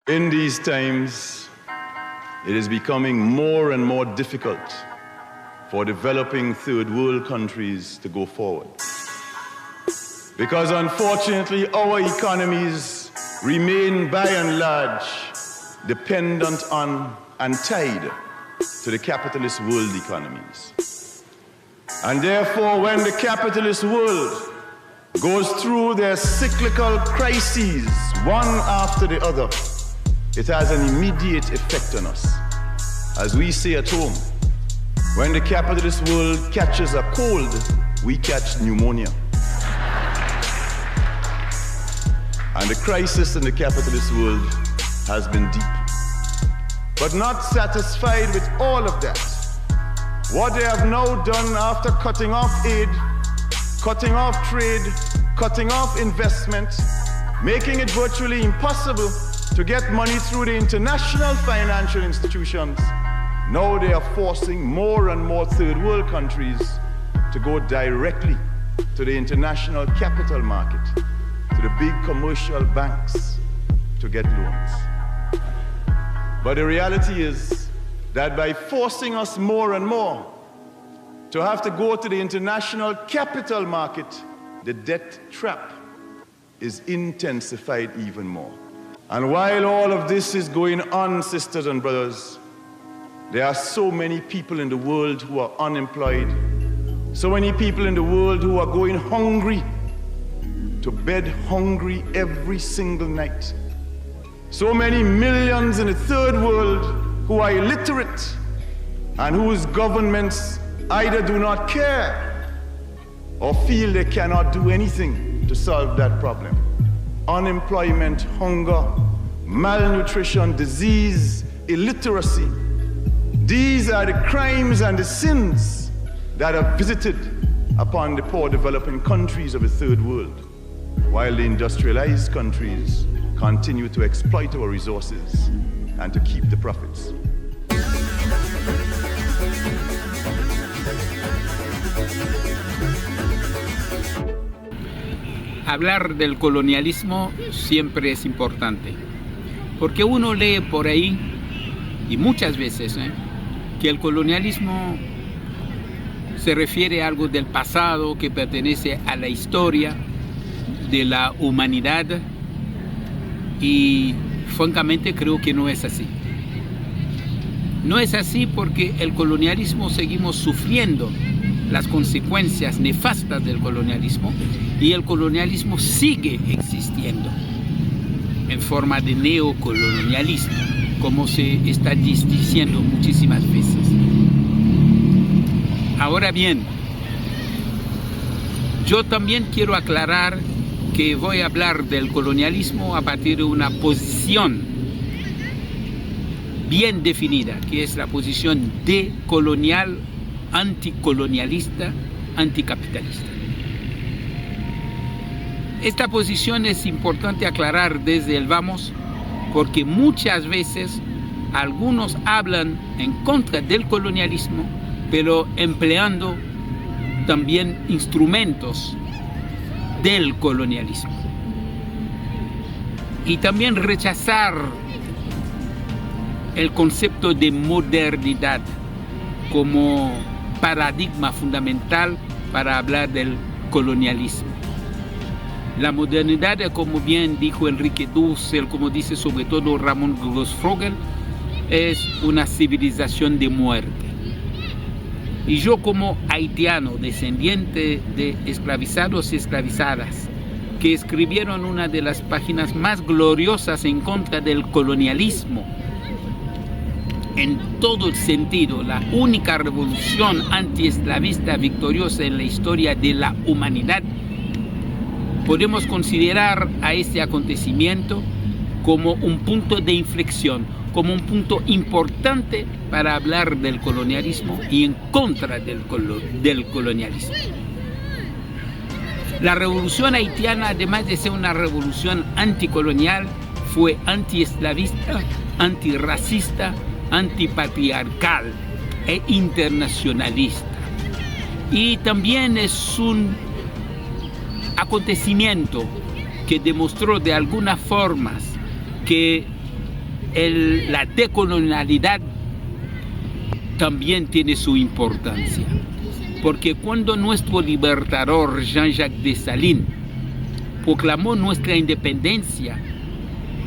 In these times, it is becoming more and more difficult for developing third world countries to go forward. Because unfortunately, our economies remain by and large dependent on and tied to the capitalist world economies. And therefore, when the capitalist world goes through their cyclical crises, one after the other, it has an immediate effect on us. As we say at home, when the capitalist world catches a cold, we catch pneumonia. And the crisis in the capitalist world has been deep. But not satisfied with all of that, what they have now done after cutting off aid, cutting off trade, cutting off investment, making it virtually impossible to get money through the international financial institutions, now they are forcing more and more third world countries to go directly to the international capital market, to the big commercial banks to get loans. But the reality is that by forcing us more and more to have to go to the international capital market, the debt trap is intensified even more. And while all of this is going on, sisters and brothers, there are so many people in the world who are unemployed, so many people in the world who are going hungry, to bed hungry every single night. So many millions in the third world who are illiterate and whose governments either do not care or feel they cannot do anything to solve that problem. Unemployment, hunger, malnutrition, disease, illiteracy. These are the crimes and the sins that are visited upon the poor developing countries of the third world, while the industrialized countries continue to exploit our resources and to keep the profits. Hablar del colonialismo siempre es importante, porque uno lee por ahí, y muchas veces, que el colonialismo se refiere a algo del pasado que pertenece a la historia de la humanidad, y francamente creo que no es así. No es así porque el colonialismo seguimos sufriendo las consecuencias nefastas del colonialismo, y el colonialismo sigue existiendo en forma de neocolonialismo, como se está diciendo muchísimas veces. Ahora bien, yo también quiero aclarar que voy a hablar del colonialismo a partir de una posición bien definida, que es la posición decolonial, anticolonialista, anticapitalista. Esta posición es importante aclarar desde el vamos, porque muchas veces algunos hablan en contra del colonialismo, pero empleando también instrumentos del colonialismo. Y también rechazar el concepto de modernidad como paradigma fundamental para hablar del colonialismo. La modernidad, como bien dijo Enrique Dussel, como dice sobre todo Ramón Grossfogel, es una civilización de muerte. Y yo, como haitiano, descendiente de esclavizados y esclavizadas, que escribieron una de las páginas más gloriosas en contra del colonialismo, en todo el sentido, la única revolución antiesclavista victoriosa en la historia de la humanidad, podemos considerar a este acontecimiento como un punto de inflexión, como un punto importante para hablar del colonialismo y en contra del colonialismo. La revolución haitiana, además de ser una revolución anticolonial, fue antiesclavista, antirracista, antipatriarcal e internacionalista. Y también es un acontecimiento que demostró de algunas formas que la decolonialidad también tiene su importancia. Porque cuando nuestro libertador Jean-Jacques Dessalines proclamó nuestra independencia,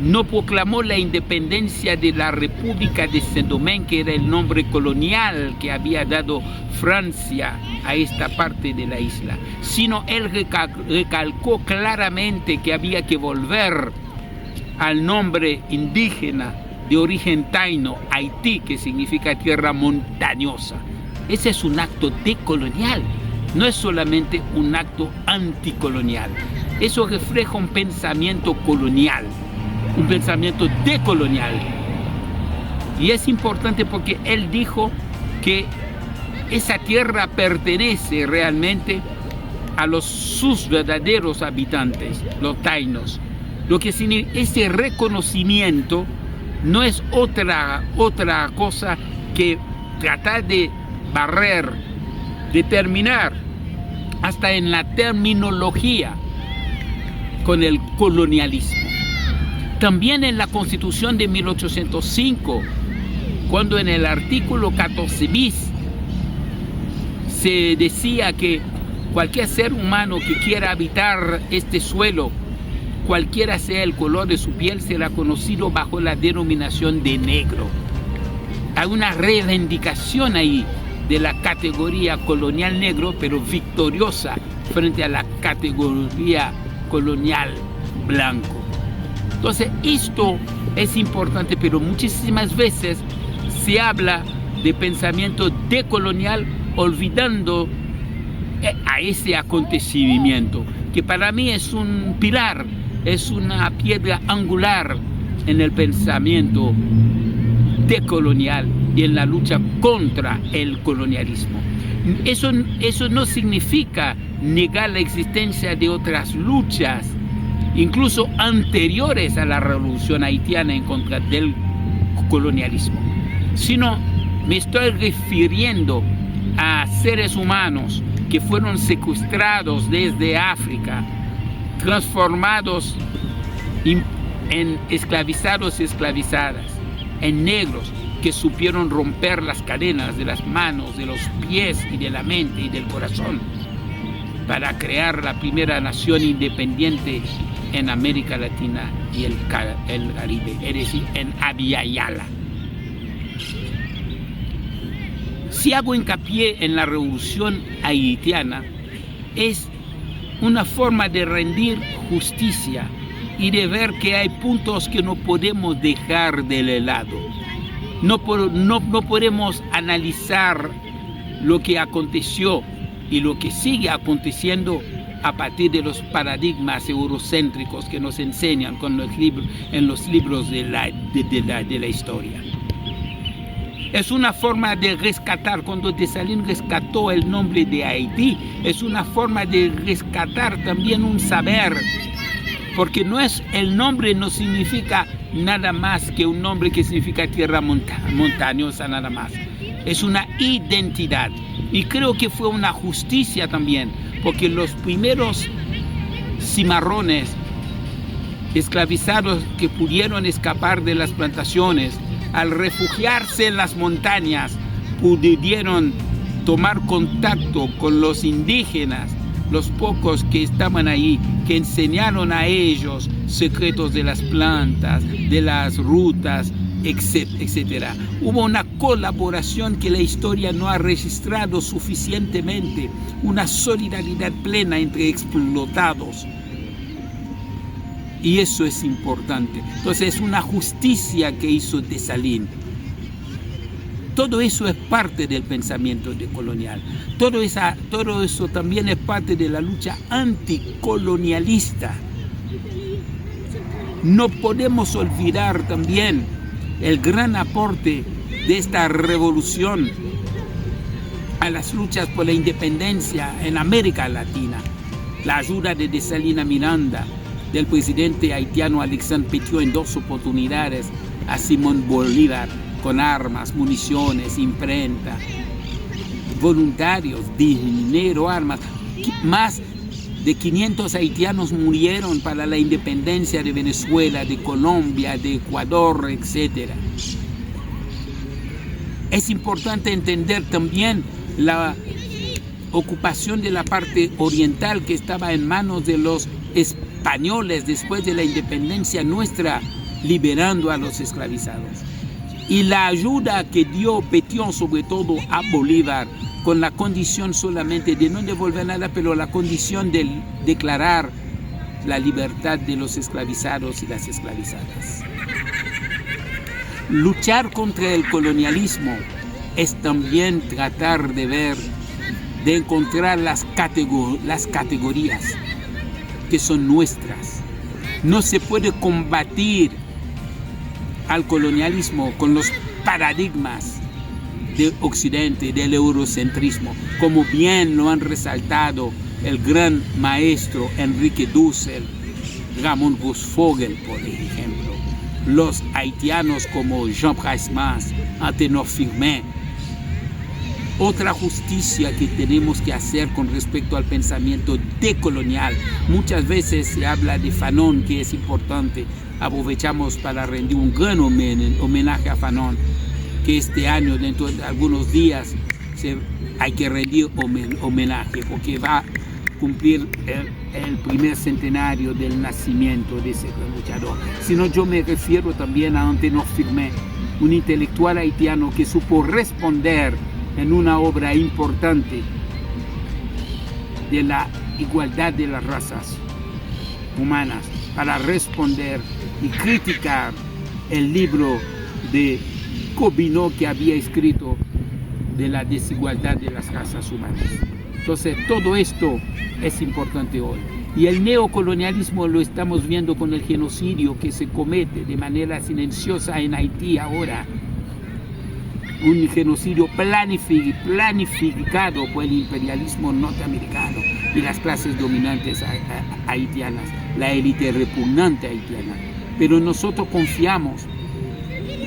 no proclamó la independencia de la República de Saint-Domingue, que era el nombre colonial que había dado Francia a esta parte de la isla, sino él recalcó claramente que había que volver al nombre indígena de origen taino, Haití, que significa tierra montañosa. Ese es un acto decolonial, no es solamente un acto anticolonial. Eso refleja un pensamiento colonial, un pensamiento decolonial. Y es importante porque él dijo que esa tierra pertenece realmente a sus verdaderos habitantes, los tainos. Lo que significa ese reconocimiento no es otra cosa que tratar de barrer, determinar, hasta en la terminología, con el colonialismo. También en la Constitución de 1805, cuando en el artículo 14 bis se decía que cualquier ser humano que quiera habitar este suelo, cualquiera sea el color de su piel, será conocido bajo la denominación de negro. Hay una reivindicación ahí de la categoría colonial negro, pero victoriosa frente a la categoría colonial blanco. Entonces, esto es importante, pero muchísimas veces se habla de pensamiento decolonial olvidando a ese acontecimiento, que para mí es un pilar, es una piedra angular en el pensamiento decolonial y en la lucha contra el colonialismo. Eso no significa negar la existencia de otras luchas, incluso anteriores a la revolución haitiana en contra del colonialismo, sino me estoy refiriendo a seres humanos que fueron secuestrados desde África, transformados en esclavizados y esclavizadas, en negros que supieron romper las cadenas de las manos, de los pies y de la mente y del corazón para crear la primera nación independiente en América Latina y el Caribe, es decir, en Abya Yala. Si hago hincapié en la revolución haitiana, es una forma de rendir justicia y de ver que hay puntos que no podemos dejar de lado. No podemos analizar lo que aconteció y lo que sigue aconteciendo a partir de los paradigmas eurocéntricos que nos enseñan en los libros de la historia. Es una forma de rescatar, cuando Dessalines rescató el nombre de Haití, es una forma de rescatar también un saber, porque el nombre no significa nada más que un nombre que significa tierra montañosa, nada más. Es una identidad. Y creo que fue una justicia también, porque los primeros cimarrones esclavizados que pudieron escapar de las plantaciones, al refugiarse en las montañas, pudieron tomar contacto con los indígenas, los pocos que estaban ahí, que enseñaron a ellos secretos de las plantas, de las rutas, etc. Hubo una colaboración que la historia no ha registrado suficientemente, una solidaridad plena entre explotados. Y eso es importante. Entonces es una justicia que hizo Dessalines. Todo eso es parte del pensamiento decolonial. Todo eso también es parte de la lucha anticolonialista. No podemos olvidar también el gran aporte de esta revolución a las luchas por la independencia en América Latina. La ayuda de Dessalines Miranda, del presidente haitiano Alexandre Petiot en 2 oportunidades a Simón Bolívar con armas, municiones, imprenta, voluntarios, dinero, armas, más de 500 haitianos murieron para la independencia de Venezuela, de Colombia, de Ecuador, etc. Es importante entender también la ocupación de la parte oriental que estaba en manos de los españoles después de la independencia nuestra, liberando a los esclavizados. Y la ayuda que dio Petion, sobre todo a Bolívar, con la condición solamente de no devolver nada, pero la condición de declarar la libertad de los esclavizados y las esclavizadas. Luchar contra el colonialismo es también tratar de encontrar las categorías que son nuestras. No se puede combatir al colonialismo con los paradigmas de Occidente, del eurocentrismo, como bien lo han resaltado el gran maestro Enrique Dussel, Ramón Grossfogel, por ejemplo, los haitianos como Jean Price-Mas, Antenor Firmin. Otra justicia que tenemos que hacer con respecto al pensamiento decolonial. Muchas veces se habla de Fanon, que es importante. Aprovechamos para rendir un gran homenaje a Fanon, que este año, dentro de algunos días, hay que rendir homenaje, porque va a cumplir el primer centenario del nacimiento de ese gran luchador. Sino yo me refiero también a Antenor Firmin, un intelectual haitiano que supo responder en una obra importante de la igualdad de las razas humanas, para responder y criticar el libro de Gobineau que había escrito de la desigualdad de las razas humanas. Entonces, todo esto es importante hoy. Y el neocolonialismo lo estamos viendo con el genocidio que se comete de manera silenciosa en Haití ahora. Un genocidio planificado por el imperialismo norteamericano y las clases dominantes haitianas, la élite repugnante haitiana. Pero nosotros confiamos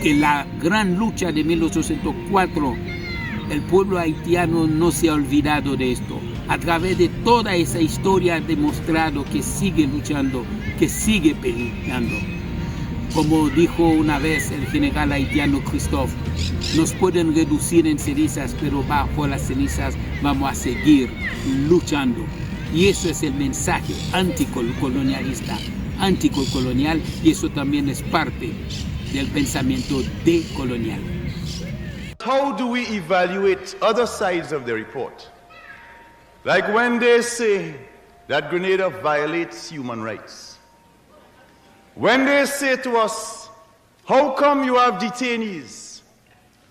que la gran lucha de 1804, el pueblo haitiano no se ha olvidado de esto. A través de toda esa historia ha demostrado que sigue luchando, que sigue peleando. Como dijo una vez el general haitiano Christophe, nos pueden reducir en cenizas, pero bajo las cenizas vamos a seguir luchando. Y eso es el mensaje anticolonialista, anticolonial, y eso también es parte del pensamiento decolonial. How do we evaluate other sides of the report? Like when they say that Grenada violates human rights. When they say to us, how come you have detainees?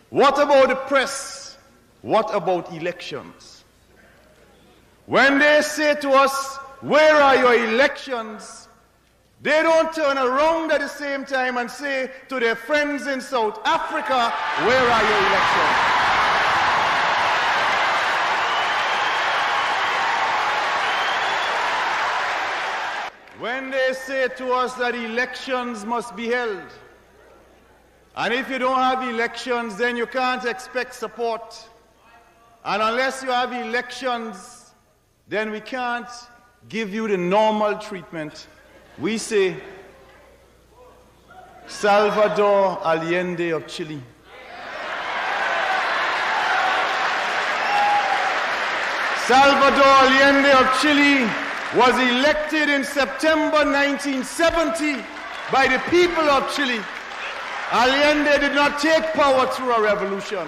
What about the press? What about elections? When they say to us, where are your elections? They don't turn around at the same time and say to their friends in South Africa, where are your elections? When they say to us that elections must be held, and if you don't have elections, then you can't expect support. And unless you have elections, then we can't give you the normal treatment. We say, Salvador Allende of Chile. Salvador Allende of Chile was elected in September 1970 by the people of Chile. Allende did not take power through a revolution.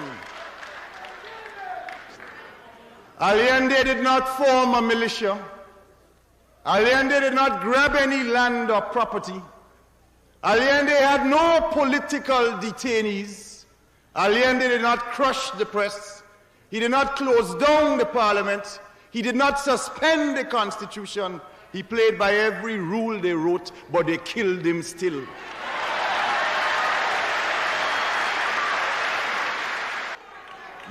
Allende did not form a militia. Allende did not grab any land or property. Allende had no political detainees. Allende did not crush the press. He did not close down the parliament. He did not suspend the Constitution. He played by every rule they wrote, but they killed him still.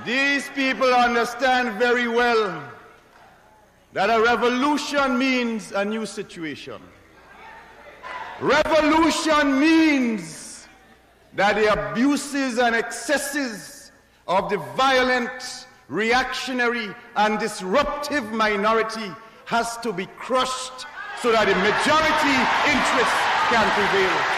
These people understand very well that a revolution means a new situation. Revolution means that the abuses and excesses of the violent, reactionary, and disruptive minority has to be crushed so that the majority interest can prevail.